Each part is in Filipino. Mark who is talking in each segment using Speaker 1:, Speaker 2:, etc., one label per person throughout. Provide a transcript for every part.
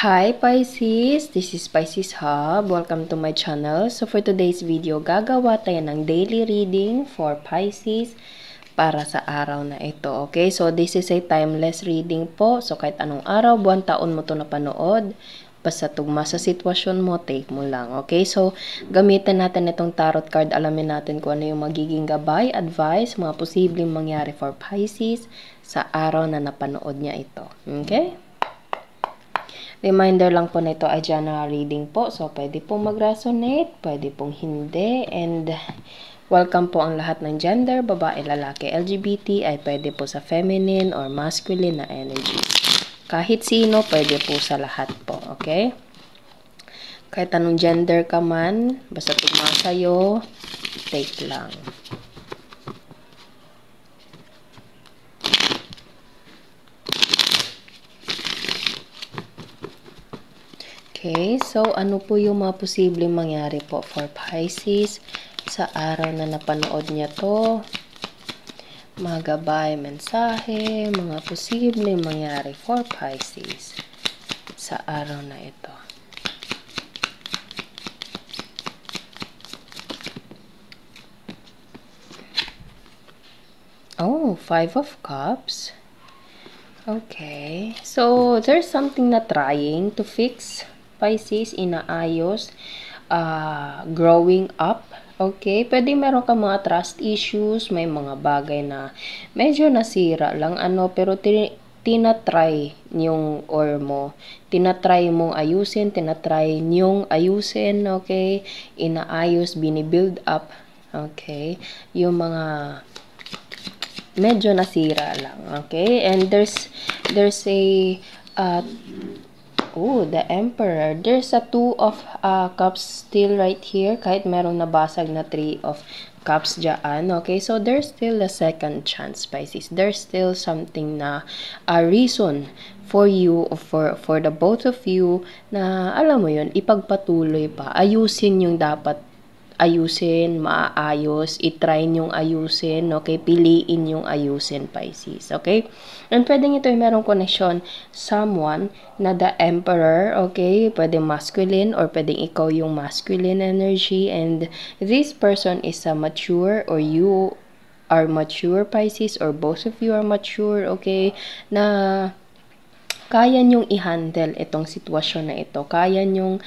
Speaker 1: Hi Pisces! This is Pisces Hub. Welcome to my channel. So for today's video, gagawa tayo ng daily reading for Pisces para sa araw na ito. Okay? So this is a timeless reading po. So kahit anong araw, buwan, taon mo ito napanood, basta tugma sa sitwasyon mo, take mo lang. Okay? So gamitin natin itong tarot card. Alamin natin kung ano yung magiging gabay, advice, mga posibleng mangyari for Pisces sa araw na napanood niya ito. Okay? Reminder lang po na ito ay general reading po. So, pwede pong mag-resonate, pwede pong hindi. And, welcome po ang lahat ng gender, babae, lalaki, LGBT, ay pwede po sa feminine or masculine na energy. Kahit sino, pwede po sa lahat po. Okay? Kahit anong gender ka man, basta tugma sa'yo, take lang. Okay, so ano po yung mga posibleng mangyari po for Pisces sa araw na napanood niya to? Mga gabay, mensahe, mga posibleng mangyari for Pisces sa araw na ito. Oh, 5 of Cups. Okay, so there's something na trying to fix. Pisces, inaayos, growing up, okay? Pwede meron ka mga trust issues, may mga bagay na medyo nasira lang, pero tinatry niyong tinatry mong ayusin, tinatry niyong ayusin, okay? Inaayos, binibuild up, okay? Yung mga medyo nasira lang, okay? And there's a oh, the Emperor. There's a 2 of Cups still right here. Kahit merong nabasag na 3 of Cups dyan. Okay, so there's still a second chance, Pisces. There's still something na a reason for you, for the both of you, na alam mo yun, ipagpatuloy pa. Ayusin yung dapat ayusin, maayos, itry nyong ayusin, okay? Piliin yung ayusin, Pisces, okay? And pwedeng ito yung merong connection, someone na the Emperor, okay? Pwedeng masculine or pwedeng ikaw yung masculine energy, and this person is a mature, or you are mature, Pisces, or both of you are mature, okay? Na kaya nyong i-handle itong sitwasyon na ito. Kaya nyong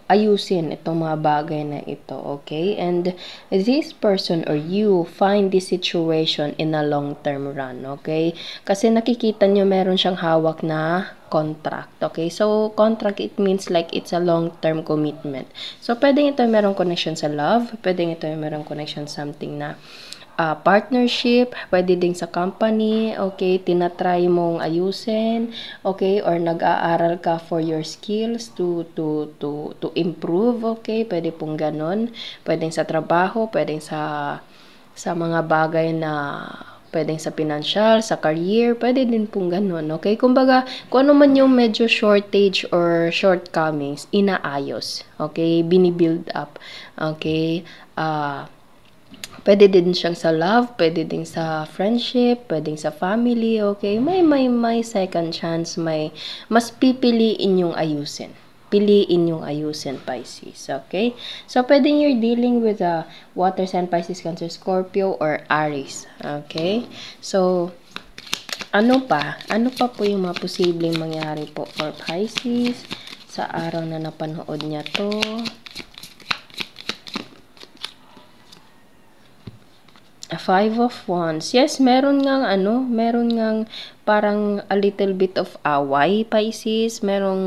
Speaker 1: ayusin itong mga bagay na ito, okay? And this person or you find this situation in a long-term run, okay? Kasi nakikita nyo meron siyang hawak na contract, okay? So, contract, it means like it's a long-term commitment. So, pwedeng ito merong connection sa love, pwedeng ito merong connection something na partnership, pwede din sa company, okay, tinatry mong ayusin, okay, or nag-aaral ka for your skills to improve, okay, pwede pong ganon, pwedeng sa trabaho, pwedeng sa mga bagay na pwedeng sa financial, sa career, pwede din pong ganon, okay? Kumbaga, kung ano man yung medyo shortage or shortcomings, inaayos, okay? Binibuild up, okay? Pwede din siyang sa love, pwede din sa friendship, pwede sa family, okay? May second chance, mas pipiliin yung ayusin. Piliin yung ayusin, Pisces, okay? So, pwede you're dealing with a water sign, Pisces, Cancer, Scorpio, or Aries, okay? So, ano pa po yung mga posibleng mangyari po for Pisces sa araw na napanood niya to? A 5 of Wands. Yes, meron ngang parang a little bit of away, Pisces. Merong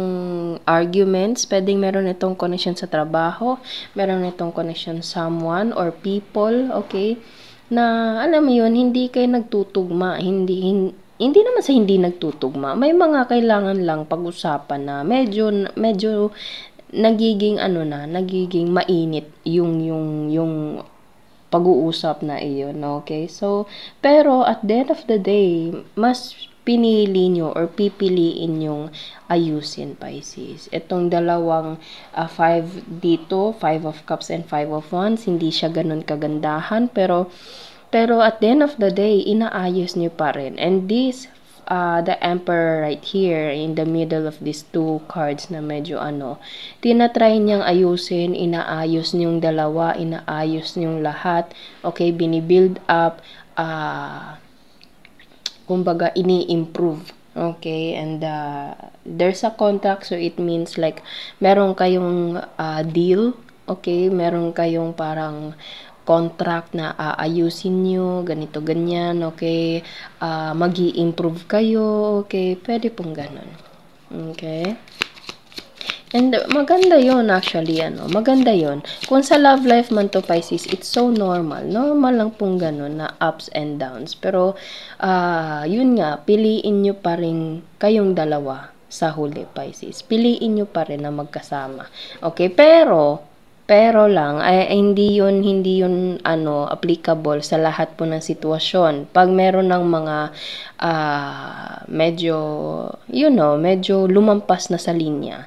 Speaker 1: arguments. Pwedeng meron itong connection sa trabaho. Meron itong connection someone or people, okay? Na, alam mo yun, hindi kayo nagtutugma. Hindi naman sa hindi nagtutugma. May mga kailangan lang pag-usapan na medyo nagiging nagiging mainit yung pag-uusap na iyon, okay? So, pero at the end of the day, mas pinili nyo or pipiliin yung ayusin, Pisces. Itong dalawang 5 dito, 5 of Cups and 5 of Wands, hindi siya ganun kagandahan, pero at the end of the day, inaayos nyo pa rin. And this the Emperor right here in the middle of these two cards na medyo tinatry niyang ayusin, inaayos niyong dalawa, inaayos niyong lahat, okay, binibuild up, kumbaga ini-improve. Okay, and there's a contract, so it means like meron kayong deal, okay, meron kayong parang contract na aayusin nyo, ganito, ganyan, okay, mag-i-improve kayo, okay, pwede pong ganun. Okay. And maganda yon actually, maganda yon. Kung sa love life man to, Pisces, it's so normal. Normal lang pong ganun na ups and downs. Pero, yun nga, piliin nyo pa rin kayong dalawa sa huli, Pisces. Piliin nyo pa rin na magkasama. Okay, pero lang, hindi yun applicable sa lahat po ng sitwasyon. Pag meron ng mga medyo, medyo lumampas na sa linya,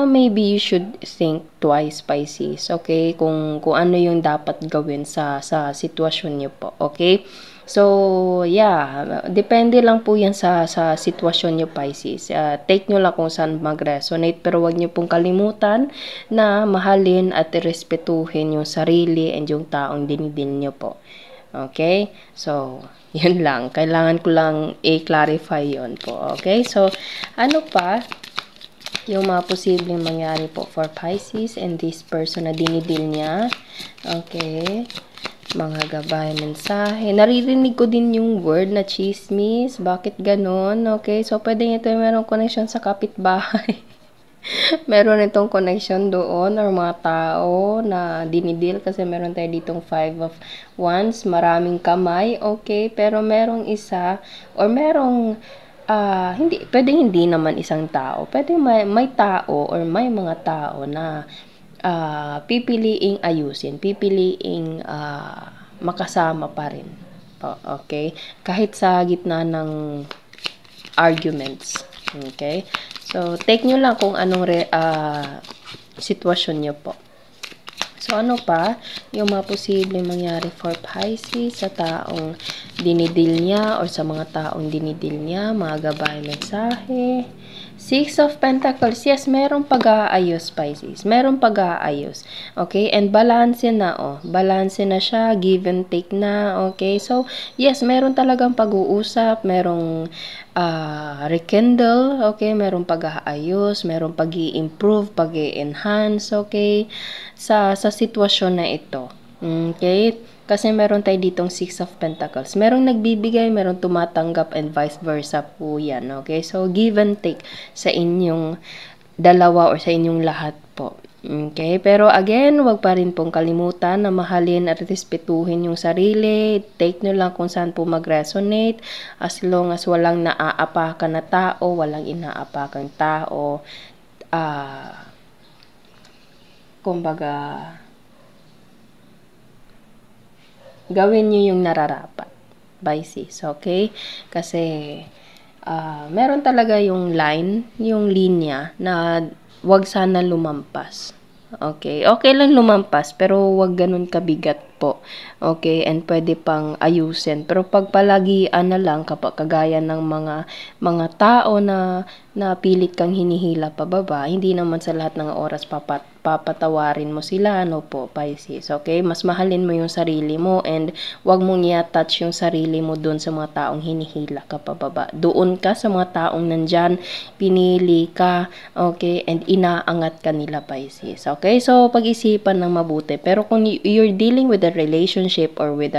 Speaker 1: maybe you should think twice, Pisces, okay? Kung ano yung dapat gawin sa sitwasyon niyo po, okay? So, yeah, depende lang po yan sa sitwasyon nyo, Pisces. Take nyo lang kung saan mag-resonate, pero wag nyo pong kalimutan na mahalin at respetuhin yung sarili and yung taong dinidil nyo po. Okay? So, yun lang. Kailangan ko lang i-clarify yun po. Okay? So, ano pa yung mga posibleng mangyari po for Pisces and this person na dinidil niya? Okay? Mga gabay, mensahe. Naririnig ko din yung word na chismis. Bakit ganon? Okay, so pwede ito merong connection sa kapitbahay. Meron itong connection doon or mga tao na dinidil kasi meron tayo ditong 5 of Wands, maraming kamay. Okay, pero merong isa or merong pwedeng hindi naman isang tao. Pwede may tao or may mga tao na pipiliing ayusin, pipiliing makasama pa rin. Okay? Kahit sa gitna ng arguments. Okay? So, take nyo lang kung anong sitwasyon nyo po. So, ano pa yung mga posibleng mangyari for Pisces sa taong dinidil niya or sa mga taong dinidil niya, mga gabay, mensahe. 6 of Pentacles. Yes, merong pag-aayos, Pisces. Merong pag-aayos. Okay? And balance na, balance na siya. Give and take na. Okay? So, yes, meron talagang pag-uusap. Merong rekindle. Okay? Merong pag-aayos. Merong pag-i-improve, pag-i-enhance. Okay? Sa sitwasyon na ito. Okay? Kasi meron tayo ditong 6 of Pentacles. Merong nagbibigay, merong tumatanggap, and vice versa po yan. Okay? So, give and take sa inyong dalawa or sa inyong lahat po. Okay? Pero again, wag pa rin pong kalimutan na mahalin at respetuhin yung sarili. Take nyo lang kung saan po mag-resonate. As long as walang naaapakan na tao, walang inaapakang tao, kumbaga, gawin nyo yung nararapat, Pisces, okay? Kasi, meron talaga yung line, yung linya, na wag sana lumampas. Okay? Okay lang lumampas, pero wag ganun kabigat po. Okay? And pwede pang ayusin. Pero pag palagian na lang, kapag kagaya ng mga tao na pilit kang hinihila pababa, hindi naman sa lahat ng oras papatawarin mo sila, po, Pisces. Okay? Mas mahalin mo yung sarili mo and wag mong i-attach yung sarili mo doon sa mga taong hinihila ka pababa. Doon ka sa mga taong nandyan, pinili ka, okay? And inaangat ka nila, Pisces. Okay? So, pag-isipan ng mabuti. Pero kung you're dealing with a relationship or with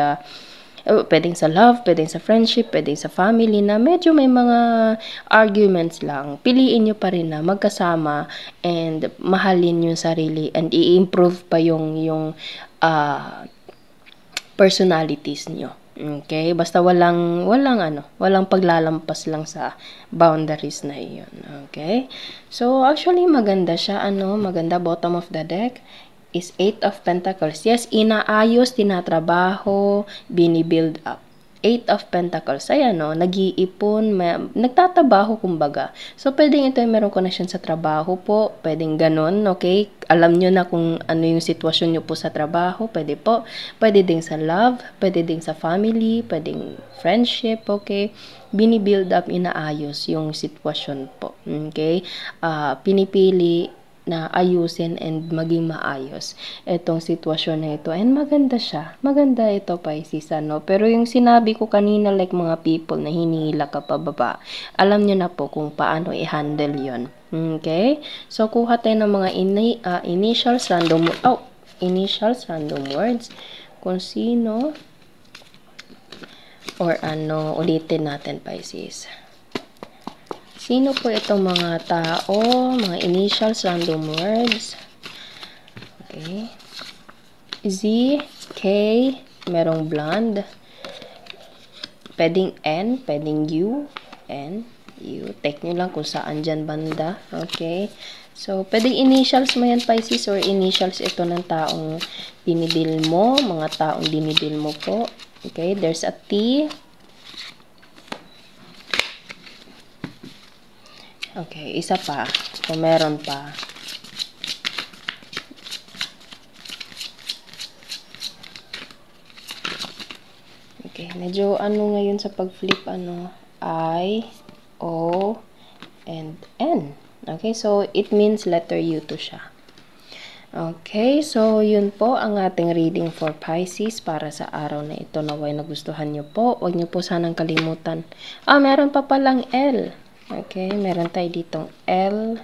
Speaker 1: pwedeng sa love, pwedeng sa friendship, pwedeng sa family na medyo may mga arguments lang, piliin nyo pa rin na magkasama and mahalin yung sarili and i-improve pa yung personalities nyo. Okay? Basta walang paglalampas lang sa boundaries na iyon. Okay? So, actually, maganda siya. Maganda, bottom of the deck is 8 of Pentacles. Yes, inaayos, tinatrabaho, binibuild up. 8 of Pentacles. Ayan, nag-iipon, nagtatabaho kumbaga. So, pwedeng ito yung merong connection sa trabaho po. Pwedeng ganun, okay? alam nyo na kung ano yung sitwasyon nyo po sa trabaho, pwede po. Pwede din sa love, pwede din sa family, pwedeng friendship, okay? Binibuild up, inaayos yung sitwasyon po, okay? Pinipili na ayusin and maging maayos itong sitwasyon na ito. And maganda siya. Maganda ito, Pisces, ano? Pero yung sinabi ko kanina, like mga people na hinihila ka pababa, alam nyo na po kung paano i-handle yon. Okay? So, kuha tayo ng mga initials, random words. Kung sino or ano, ulitin natin, Pisces. Sino po itong mga tao, mga initials, random words? Okay. Z, K, merong blonde. Pwedeng N, pwedeng U, N, U. Take nyo lang kung saan dyan banda. Okay. So, pwedeng initials mo yan, Pisces, or initials ito ng taong dinidil mo, mga taong dinidil mo po. Okay. There's a T. Okay, isa pa. Kung meron pa. Okay, medyo ano ngayon sa pag-flip, ano, I, O, and N. Okay, so it means letter U to siya. Okay, so yun po ang ating reading for Pisces para sa araw na ito. Naway nagustuhan nyo po. Huwag nyo po sanang kalimutan. Meron pa palang L. Okay, meron tayo ditong L,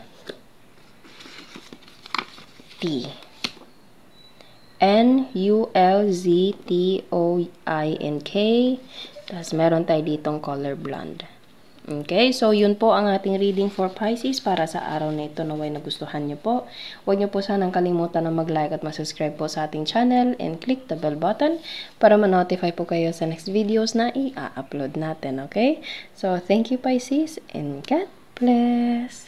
Speaker 1: T. N, U, L, Z, T, O, I, N, K. Tapos meron tayo ditong color blonde. Okay, so yun po ang ating reading for Pisces para sa araw na ito. Naway nagustuhan nyo po. Huwag nyo po sanang kalimutan na mag-like at mag-subscribe po sa ating channel and click the bell button para ma-notify po kayo sa next videos na i-upload natin. Okay, so thank you, Pisces, and God bless!